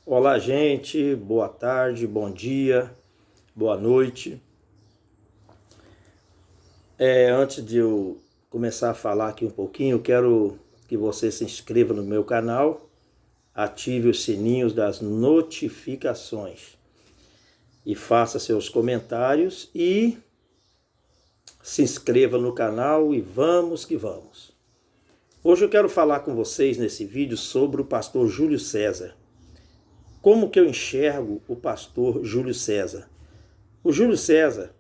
Olá, gente. Boa tarde, bom dia, boa noite. Antes de eu começar a falar aqui um pouquinho, eu quero que você se inscreva no meu canal, ative os sininhos das notificações e faça seus comentários e se inscreva no canal e vamos que vamos. Hoje eu quero falar com vocês nesse vídeo sobre o pastor Júlio César. Como que eu enxergo o pastor Júlio César? O Júlio César,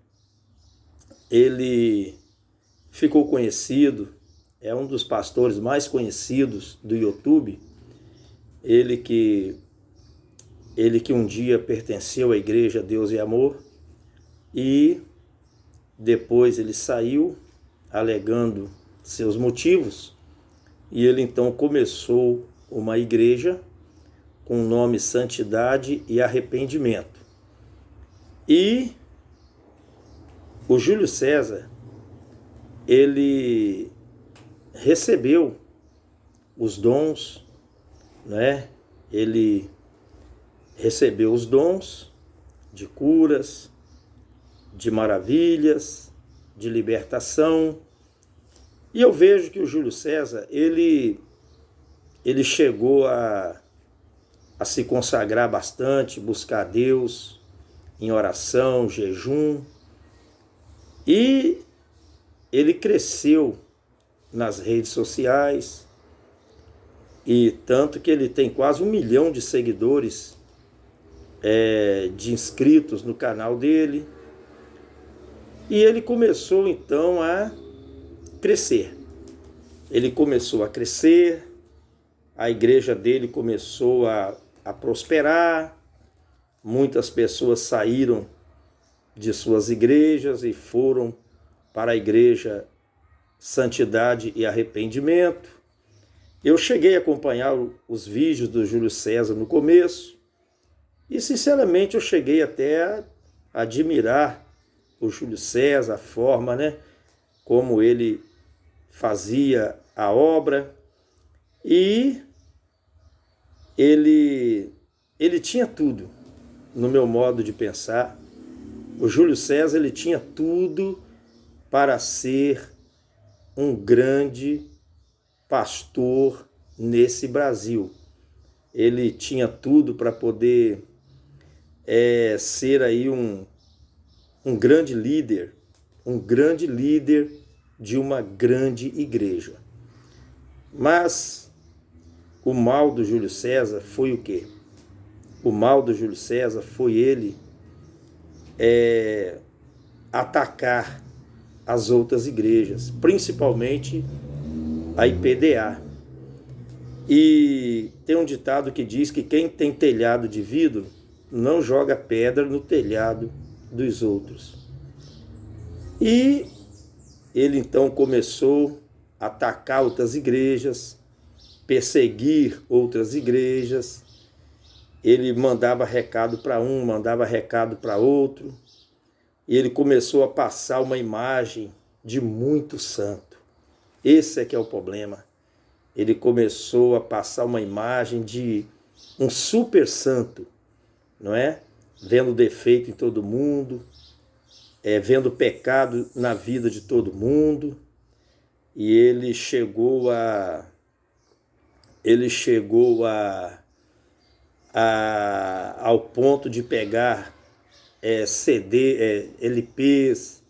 ele ficou conhecido, é um dos pastores mais conhecidos do YouTube, ele que um dia pertenceu à Igreja Deus e Amor e depois ele saiu alegando seus motivos e ele então começou uma igreja com o nome Santidade e Arrependimento. E o Júlio César, ele recebeu os dons, né? Ele recebeu os dons de curas, de maravilhas, de libertação. E eu vejo que o Júlio César, ele chegou a se consagrar bastante, buscar Deus em oração, jejum. E ele cresceu nas redes sociais, e tanto que ele tem quase 1 milhão de seguidores, de inscritos no canal dele. E ele começou então a crescer. Ele começou a crescer, a igreja dele começou a prosperar, muitas pessoas saíram de suas igrejas e foram para a igreja Santidade e Arrependimento. Eu cheguei a acompanhar os vídeos do Júlio César no começo e, sinceramente, eu cheguei até a admirar o Júlio César, a forma, como ele fazia a obra. E ele tinha tudo, no meu modo de pensar. O Júlio César, ele tinha tudo para ser um grande pastor nesse Brasil. Ele tinha tudo para poder ser aí um grande líder de uma grande igreja. Mas o mal do Júlio César foi o quê? O mal do Júlio César foi ele atacar as outras igrejas, principalmente a IPDA. E tem um ditado que diz que quem tem telhado de vidro não joga pedra no telhado dos outros. E ele então começou a atacar outras igrejas, perseguir outras igrejas. Ele mandava recado para um, mandava recado para outro. E ele começou a passar uma imagem de muito santo. Esse é que é o problema. Ele começou a passar uma imagem de um super santo, não é? Vendo defeito em todo mundo, vendo pecado na vida de todo mundo. E ele chegou ao ponto de pegar CD, LPs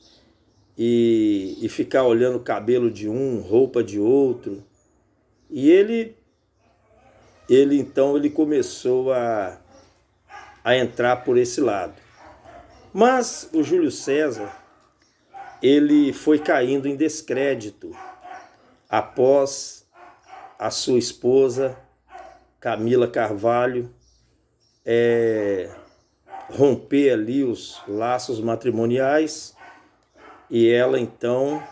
e ficar olhando o cabelo de um, roupa de outro. E ele começou a entrar por esse lado. Mas o Júlio César, ele foi caindo em descrédito após a sua esposa, Camila Carvalho, romper ali os laços matrimoniais, e ela então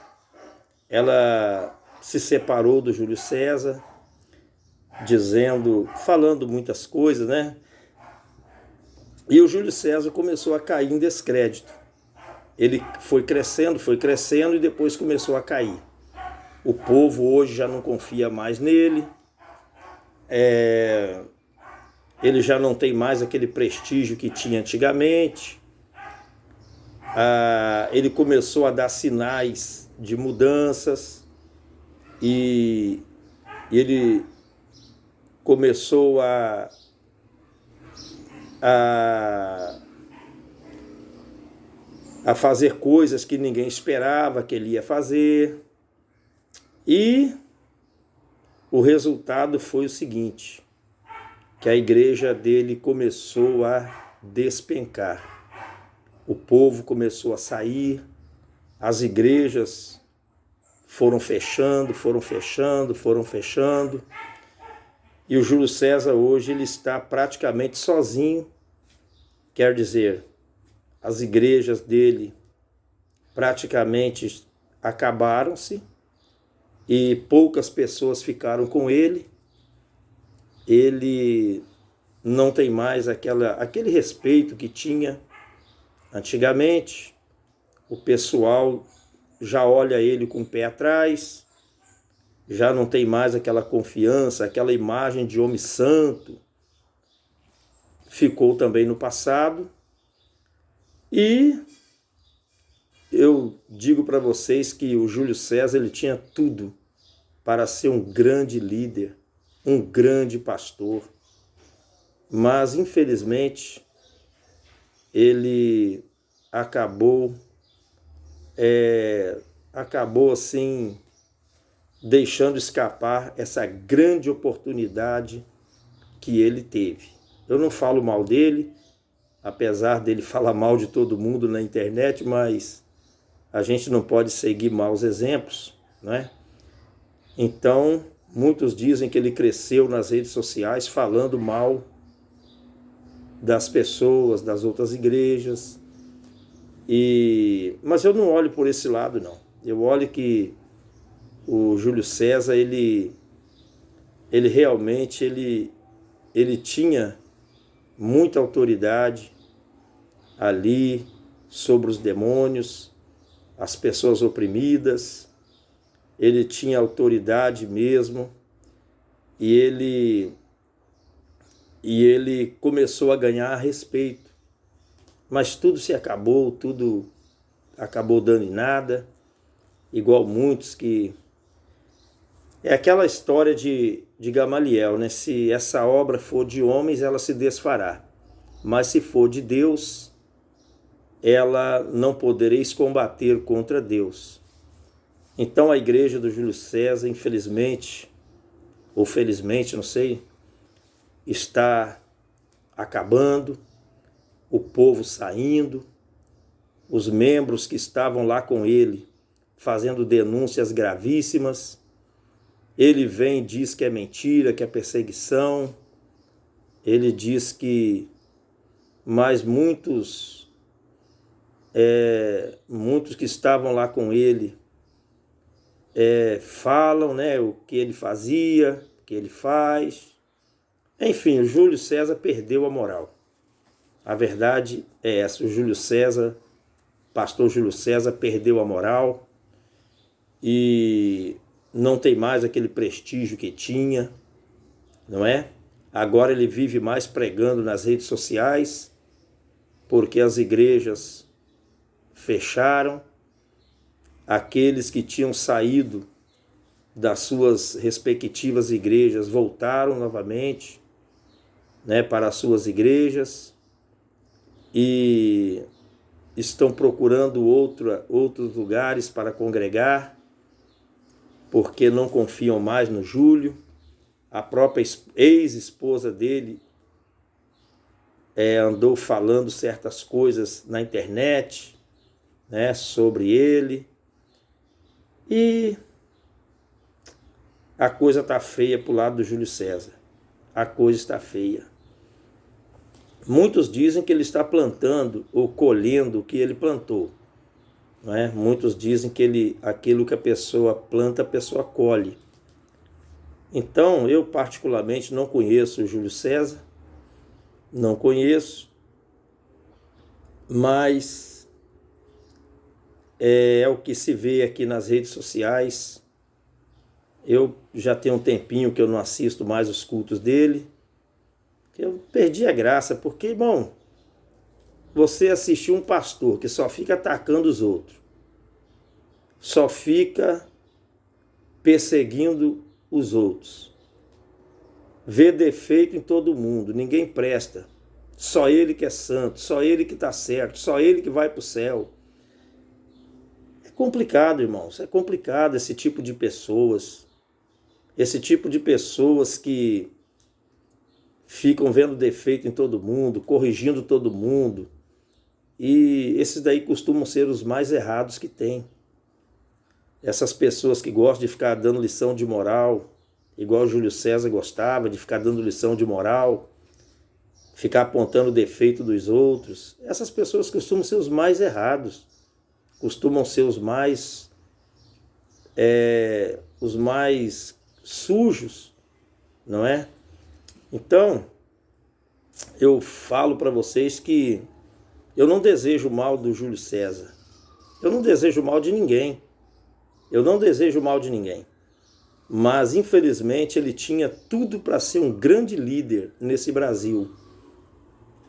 se separou do Júlio César, falando muitas coisas, E o Júlio César começou a cair em descrédito. Ele foi crescendo e depois começou a cair. O povo hoje já não confia mais nele. ele já não tem mais aquele prestígio que tinha antigamente. Ele começou a dar sinais de mudanças e ele começou a fazer coisas que ninguém esperava que ele ia fazer. E o resultado foi o seguinte, que a igreja dele começou a despencar. O povo começou a sair, as igrejas foram fechando, e o Júlio César hoje ele está praticamente sozinho, quer dizer, as igrejas dele praticamente acabaram-se e poucas pessoas ficaram com ele. Ele não tem mais aquele respeito que tinha antigamente. O pessoal já olha ele com o pé atrás, já não tem mais aquela confiança, aquela imagem de homem santo. Ficou também no passado. E eu digo para vocês que o Júlio César ele tinha tudo para ser um grande líder, um grande pastor. Mas, infelizmente, ele acabou assim, deixando escapar essa grande oportunidade que ele teve. Eu não falo mal dele, apesar dele falar mal de todo mundo na internet, mas a gente não pode seguir maus exemplos, não é? Então, muitos dizem que ele cresceu nas redes sociais falando mal das pessoas, das outras igrejas. Mas eu não olho por esse lado, não. Eu olho que o Júlio César, ele realmente ele tinha muita autoridade ali sobre os demônios, as pessoas oprimidas. Ele tinha autoridade mesmo, e ele começou a ganhar respeito. Mas tudo se acabou, tudo acabou dando em nada, igual muitos que... É aquela história de Gamaliel, né? Se essa obra for de homens, ela se desfará. Mas se for de Deus, ela não podereis combater contra Deus. Então a igreja do Júlio César, infelizmente, ou felizmente, não sei, está acabando, o povo saindo, os membros que estavam lá com ele fazendo denúncias gravíssimas. Ele vem e diz que é mentira, que é perseguição. Ele diz que... Mas muitos que estavam lá com ele falam, né, o que ele fazia, o que ele faz. Enfim, o Júlio César perdeu a moral. A verdade é essa, o Júlio César, pastor Júlio César, perdeu a moral e não tem mais aquele prestígio que tinha, não é? Agora ele vive mais pregando nas redes sociais, porque as igrejas fecharam, aqueles que tinham saído das suas respectivas igrejas voltaram novamente, né, para as suas igrejas e estão procurando outros lugares para congregar, porque não confiam mais no Júlio. A própria ex-esposa dele andou falando certas coisas na internet, né, sobre ele. E a coisa está feia para o lado do Júlio César. A coisa está feia. Muitos dizem que ele está plantando ou colhendo o que ele plantou, não é? Muitos dizem que aquilo que a pessoa planta, a pessoa colhe. Então, eu particularmente não conheço o Júlio César, não conheço, mas é o que se vê aqui nas redes sociais. Eu já tenho um tempinho que eu não assisto mais os cultos dele, Eu perdi a graça, porque, irmão, você assistiu um pastor que só fica atacando os outros, só fica perseguindo os outros, vê defeito em todo mundo, ninguém presta, só ele que é santo, só ele que está certo, só ele que vai para o céu. É complicado, irmãos, é complicado esse tipo de pessoas que ficam vendo defeito em todo mundo, corrigindo todo mundo, e esses daí costumam ser os mais errados que tem. Essas pessoas que gostam de ficar dando lição de moral, igual o Júlio César gostava de ficar dando lição de moral, ficar apontando o defeito dos outros, essas pessoas costumam ser os mais errados, costumam ser os mais sujos, não é? Então, eu falo para vocês que eu não desejo o mal do Júlio César, eu não desejo o mal de ninguém, mas infelizmente ele tinha tudo para ser um grande líder nesse Brasil,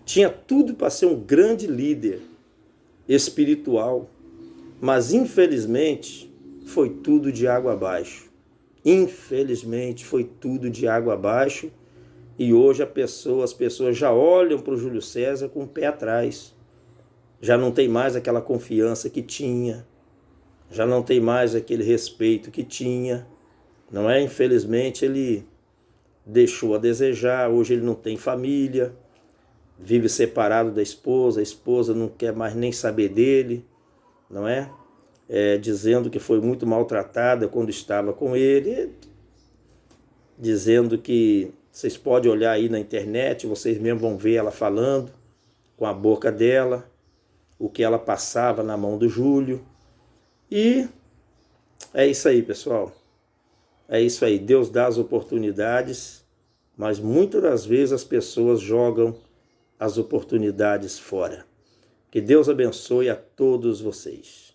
tinha tudo para ser um grande líder espiritual, mas infelizmente foi tudo de água abaixo. Infelizmente foi tudo de água abaixo, e hoje as pessoas já olham para o Júlio César com o pé atrás. Já não tem mais aquela confiança que tinha, já não tem mais aquele respeito que tinha, não é? Infelizmente ele deixou a desejar, hoje ele não tem família, vive separado da esposa, a esposa não quer mais nem saber dele, não é? Dizendo que foi muito maltratada quando estava com ele, dizendo que vocês podem olhar aí na internet, vocês mesmos vão ver ela falando com a boca dela, o que ela passava na mão do Júlio. E é isso aí, pessoal. É isso aí. Deus dá as oportunidades, mas muitas das vezes as pessoas jogam as oportunidades fora. Que Deus abençoe a todos vocês.